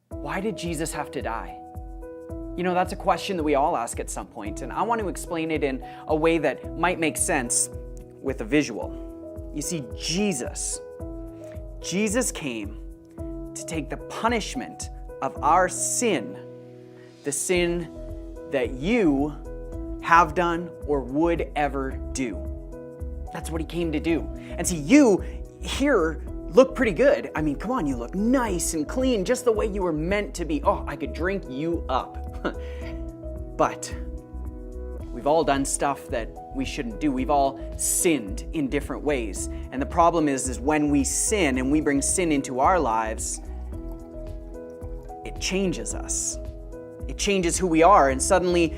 Why did Jesus have to die? You know, that's a question that we all ask at some point, and I want to explain it in a way that might make sense with a visual. You see, Jesus came to take the punishment of our sin, the sin that you have done or would ever do. That's what he came to do. And see, you here look pretty good. I mean, come on, you look nice and clean, just the way you were meant to be. Oh, I could drink you up. But we've all done stuff that we shouldn't do. We've all sinned in different ways. And the problem is when we sin and we bring sin into our lives, it changes us. It changes who we are, and suddenly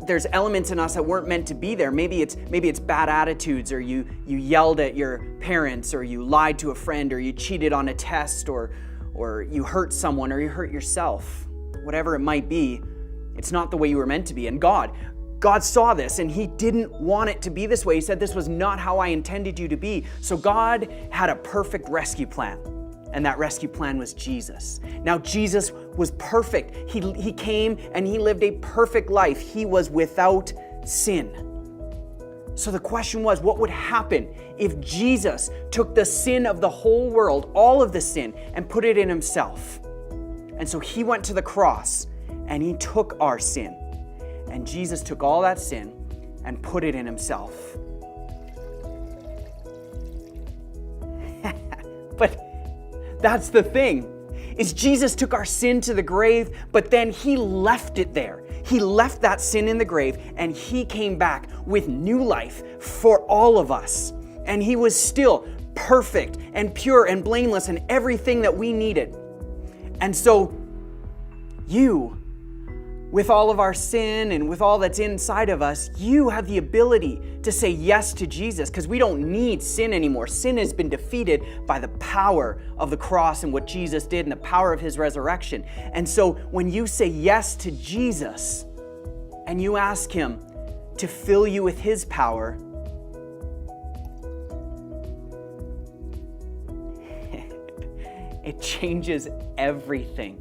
there's elements in us that weren't meant to be there. Maybe it's bad attitudes, or you yelled at your parents, or you lied to a friend, or you cheated on a test, or you hurt someone, or you hurt yourself. Whatever it might be, it's not the way you were meant to be. And God saw this, and he didn't want it to be this way. He said, this was not how I intended you to be. So God had a perfect rescue plan. And that rescue plan was Jesus. Now, Jesus was perfect. He came and he lived a perfect life. He was without sin. So the question was, what would happen if Jesus took the sin of the whole world, all of the sin, and put it in himself? And so he went to the cross and he took our sin. And Jesus took all that sin and put it in himself. But that's the thing, is Jesus took our sin to the grave, but then he left it there. He left that sin in the grave, and he came back with new life for all of us. And he was still perfect and pure and blameless and everything that we needed. And so you, with all of our sin and with all that's inside of us, you have the ability to say yes to Jesus, because we don't need sin anymore. Sin has been defeated by the power of the cross and what Jesus did and the power of his resurrection. And so when you say yes to Jesus and you ask him to fill you with his power, it changes everything.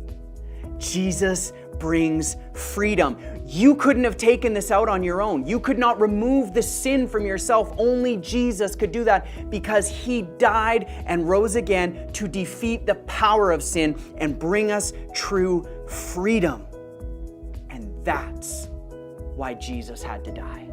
Jesus brings freedom. You couldn't have taken this out on your own. You could not remove the sin from yourself. Only Jesus could do that, because he died and rose again to defeat the power of sin and bring us true freedom. And that's why Jesus had to die.